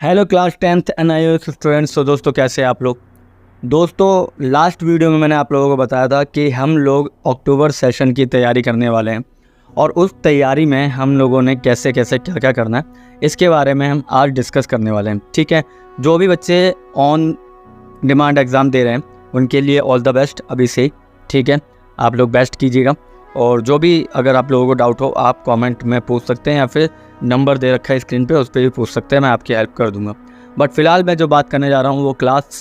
Hello class 10th and IAS students. तो दोस्तों कैसे हैं आप लोग। दोस्तों लास्ट वीडियो में मैंने आप लोगों को बताया था कि हम लोग अक्टूबर सेशन की तैयारी करने वाले हैं और उस तैयारी में हम लोगों ने कैसे कैसे क्या क्या करना है इसके बारे में हम आज डिस्कस करने वाले हैं। ठीक है, जो भी बच्चे ऑन डिमांड एग्ज़ाम दे रहे हैं उनके लिए ऑल द बेस्ट अभी से। ठीक है, आप लोग बेस्ट कीजिएगा और जो भी अगर आप लोगों को डाउट हो आप कमेंट में पूछ सकते हैं या फिर नंबर दे रखा है स्क्रीन पे उस पर भी पूछ सकते हैं, मैं आपकी हेल्प कर दूंगा। बट फ़िलहाल मैं जो बात करने जा रहा हूँ वो क्लास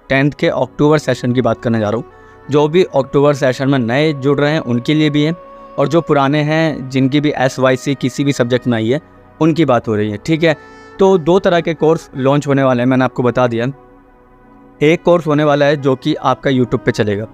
10th के अक्टूबर सेशन की बात करने जा रहा हूँ। जो भी अक्टूबर सेशन में नए जुड़ रहे हैं उनके लिए भी है और जो पुराने हैं जिनकी भी SYC किसी भी सब्जेक्ट में आई है उनकी बात हो रही है। ठीक है, तो दो तरह के कोर्स लॉन्च होने वाले हैं, मैंने आपको बता दिया। एक कोर्स होने वाला है जो कि आपका यूट्यूब पे चलेगा,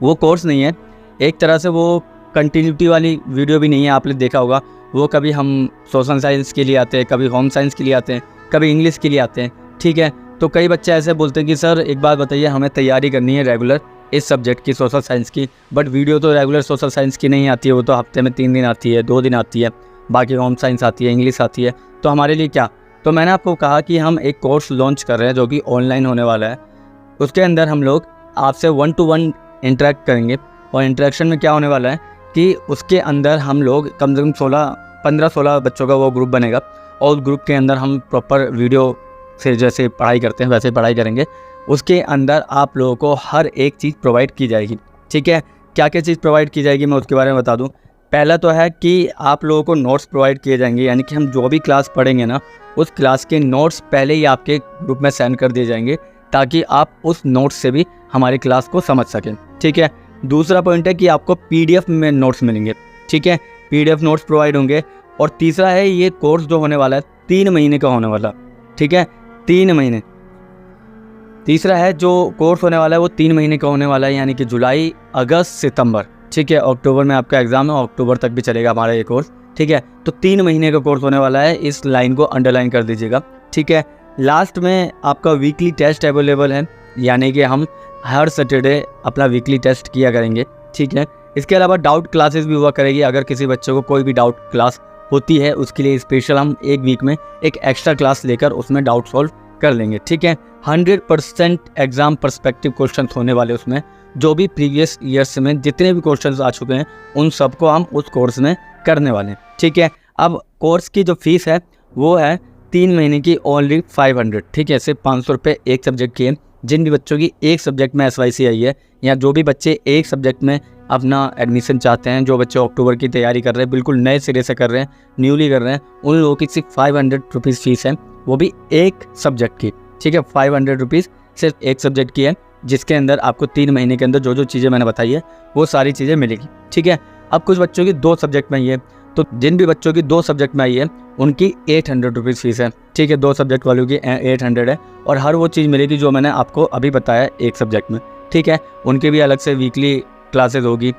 वो कोर्स नहीं है, एक तरह से वो कंटिन्यूटी वाली वीडियो भी नहीं है। आपने देखा होगा वो कभी हम सोशल साइंस के लिए आते हैं, कभी होम साइंस के लिए आते हैं, कभी इंग्लिश के लिए आते हैं। ठीक है, तो कई बच्चे ऐसे बोलते हैं कि सर एक बात बताइए, हमें तैयारी करनी है रेगुलर इस सब्जेक्ट की, सोशल साइंस की, बट वीडियो तो रेगुलर सोशल साइंस की नहीं आती है, वो तो हफ्ते में 3 दिन आती है, 2 दिन आती है, बाकी होम साइंस आती है, इंग्लिश आती है, तो हमारे लिए क्या। तो मैंने आपको कहा कि हम एक कोर्स लॉन्च कर रहे हैं जो कि ऑनलाइन होने वाला है। उसके अंदर हम लोग आपसे 1 to 1 इंटरेक्ट करेंगे और इंटरेक्शन में क्या होने वाला है कि उसके अंदर हम लोग कम से कम 15-16 बच्चों का वो ग्रुप बनेगा और उस ग्रुप के अंदर हम प्रॉपर वीडियो से जैसे पढ़ाई करते हैं वैसे पढ़ाई करेंगे। उसके अंदर आप लोगों को हर एक चीज़ प्रोवाइड की जाएगी। ठीक है, क्या क्या चीज़ प्रोवाइड की जाएगी मैं उसके बारे में बता दूं। पहला तो है कि आप लोगों को नोट्स प्रोवाइड किए जाएंगे, यानी कि हम जो भी क्लास पढ़ेंगे ना उस क्लास के नोट्स पहले ही आपके ग्रुप में सेंड कर दिए जाएंगे ताकि आप उस नोट्स से भी हमारी क्लास को समझ सकें। ठीक है, दूसरा पॉइंट है कि आपको PDF में नोट्स मिलेंगे। ठीक है, PDF नोट्स प्रोवाइड होंगे। और तीसरा है ये कोर्स जो होने वाला है 3 महीने का होने वाला। ठीक है, 3 महीने। तीसरा है जो कोर्स होने वाला है वो 3 महीने का होने वाला है, यानी कि जुलाई, अगस्त, सितंबर। ठीक है, अक्टूबर में आपका एग्जाम है, अक्टूबर तक भी चलेगा हमारा ये कोर्स। ठीक है, तो 3 महीने का कोर्स होने वाला है, इस लाइन को अंडरलाइन कर दीजिएगा। ठीक है, लास्ट में आपका वीकली टेस्ट अवेलेबल है, यानी कि हम हर सैटरडे अपना वीकली टेस्ट किया करेंगे। ठीक है, इसके अलावा डाउट क्लासेस भी हुआ करेगी। अगर किसी बच्चे को कोई भी डाउट क्लास होती है उसके लिए स्पेशल हम एक वीक में एक एक्स्ट्रा क्लास लेकर उसमें डाउट सॉल्व कर लेंगे। ठीक है, 100% एग्जाम पर्सपेक्टिव क्वेश्चन होने वाले उसमें, जो भी प्रीवियस ईयर्स में जितने भी क्वेश्चन आ चुके हैं उन सबको हम उस कोर्स में करने वाले हैं। ठीक है, अब कोर्स की जो फीस है वो है 3 महीने की ओनली 500। ठीक है, सिर्फ 500 रुपये एक सब्जेक्ट की है। जिन भी बच्चों की एक सब्जेक्ट में SYC आई है या जो भी बच्चे एक सब्जेक्ट में अपना एडमिशन चाहते हैं, जो बच्चे अक्टूबर की तैयारी कर रहे हैं, बिल्कुल नए सिरे से कर रहे हैं, न्यूली कर रहे हैं, उन लोगों की सिर्फ 500 रुपीज़ फीस है, वो भी एक सब्जेक्ट की। ठीक है, 500 रुपीज़ सिर्फ एक सब्जेक्ट की है, जिसके अंदर आपको 3 महीने के अंदर जो जो चीज़ें मैंने बताई है वो सारी चीज़ें मिलेगी। ठीक है, अब कुछ बच्चों की 2 सब्जेक्ट में ही है, तो जिन भी बच्चों की 2 सब्जेक्ट में आई है उनकी 800 रुपीज़ फीस है। ठीक है, 2 सब्जेक्ट वालों की 800 है और हर वो चीज़ मिलेगी जो मैंने आपको अभी बताया एक सब्जेक्ट में। ठीक है, उनके भी अलग से वीकली क्लासेस होगी,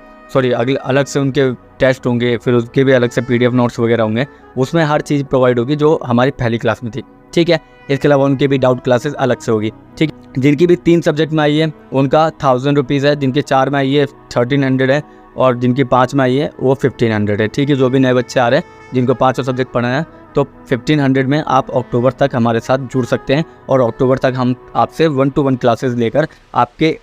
अलग से उनके टेस्ट होंगे, फिर उसके भी अलग से PDF नोट्स वगैरह होंगे, उसमें हर चीज़ प्रोवाइड होगी जो हमारी पहली क्लास में थी। ठीक है, इसके अलावा उनके भी डाउट क्लासेस अलग से होगी। ठीक, जिनकी भी 3 सब्जेक्ट में आई है उनका 1000 रुपीज़ है, जिनके 4 में आई है 1300 है और जिनकी 5 में आई है वो 1500 है। ठीक है, जो भी नए बच्चे आ रहे हैं जिनको 5 सब्जेक्ट पढ़ना है तो 1500 में आप अक्टूबर तक हमारे साथ जुड़ सकते हैं और अक्टूबर तक हम आपसे 1 to 1 क्लासेस लेकर आपके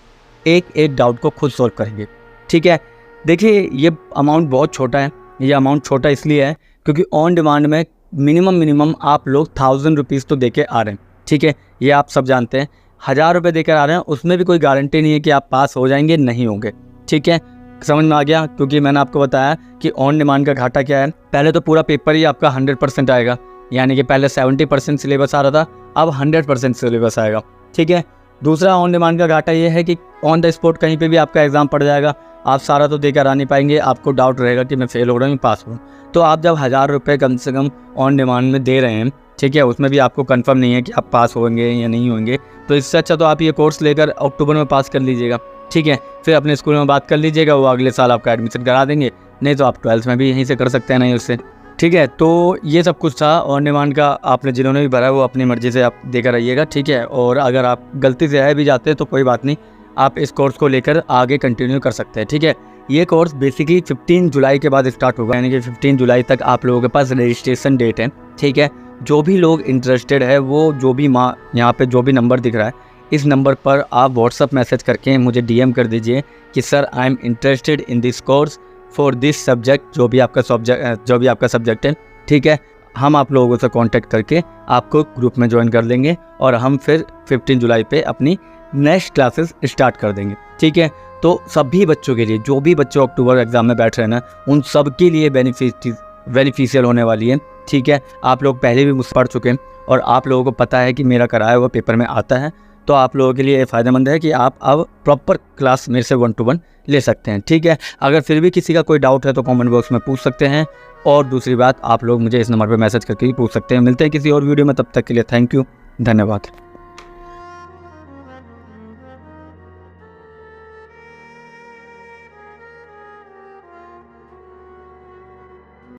एक डाउट को खुद सॉल्व करेंगे। ठीक है, देखिए ये अमाउंट बहुत छोटा है। ये अमाउंट छोटा इसलिए है क्योंकि ऑन डिमांड में मिनिमम आप लोग 1000 रुपीज़ तो देके आ रहे हैं। ठीक है, ये आप सब जानते हैं। 1000 रुपये देकर आ रहे हैं, उसमें भी कोई गारंटी नहीं है कि आप पास हो जाएंगे, नहीं होंगे। ठीक है, समझ में आ गया, क्योंकि मैंने आपको बताया कि ऑन डिमांड का घाटा क्या है। पहले तो पूरा पेपर ही आपका 100% आएगा, यानी कि पहले 70% सिलेबस आ रहा था, अब 100% सिलेबस आएगा। ठीक है, दूसरा ऑन डिमांड का घाटा ये है कि ऑन द स्पॉट कहीं पे भी आपका एग्ज़ाम पड़ जाएगा, आप सारा तो देकर आ नहीं पाएंगे, आपको डाउट रहेगा कि मैं फेल हो रहा हूँ पास हो। तो आप जब 1000 रुपये कम से कम ऑन डिमांड में दे रहे हैं, ठीक है, उसमें भी आपको कंफर्म नहीं है कि आप पास होंगे या नहीं होंगे, तो इससे अच्छा तो आप ये कोर्स लेकर अक्टूबर में पास कर लीजिएगा। ठीक है, फिर अपने स्कूल में बात कर लीजिएगा, वो अगले साल आपका एडमिशन करा देंगे, नहीं तो आप 12th में भी यहीं से कर सकते हैं नहीं उससे। ठीक है, तो ये सब कुछ था ऑन डिमांड का। आपने जिन्होंने भी भरा है वो अपनी मर्ज़ी से आप देकर आइएगा। ठीक है, और अगर आप गलती से है भी जाते हैं तो कोई बात नहीं, आप इस कोर्स को लेकर आगे कंटिन्यू कर सकते हैं। ठीक है, ये कोर्स बेसिकली 15 जुलाई के बाद स्टार्ट होगा, यानी कि 15 जुलाई तक आप लोगों के पास रजिस्ट्रेशन डेट है। ठीक है, जो भी लोग इंटरेस्टेड है वो जो भी यहाँ पे जो भी नंबर दिख रहा है इस नंबर पर आप व्हाट्सअप मैसेज करके मुझे डीएम कर दीजिए कि sir I am interested in this course for this subject, जो भी आपका सब्जेक्ट है, ठीक है। हम आप लोगों से कांटेक्ट करके आपको ग्रुप में ज्वाइन कर लेंगे और हम फिर 15 जुलाई पे अपनी नेक्स्ट क्लासेस स्टार्ट कर देंगे, ठीक है। तो सभी बच्चों के लिए, जो भी बच्चे अक्टूबर एग्ज़ाम में बैठ रहे हैं ना, उन सब के लिए बेनिफिशियल होने वाली है, ठीक है। आप लोग पहले भी मुझसे पढ़ चुके हैं और आप लोगों को पता है कि मेरा कराया हुआ पेपर में आता है, तो आप लोगों के लिए ये फ़ायदेमंद है कि आप अब प्रॉपर क्लास मेरे से 1 to 1 ले सकते हैं, ठीक है। अगर फिर भी किसी का कोई डाउट है तो कमेंट बॉक्स में पूछ सकते हैं, और दूसरी बात आप लोग मुझे इस नंबर पर मैसेज करके भी पूछ सकते हैं। मिलते हैं किसी और वीडियो में, तब तक के लिए थैंक यू, धन्यवाद।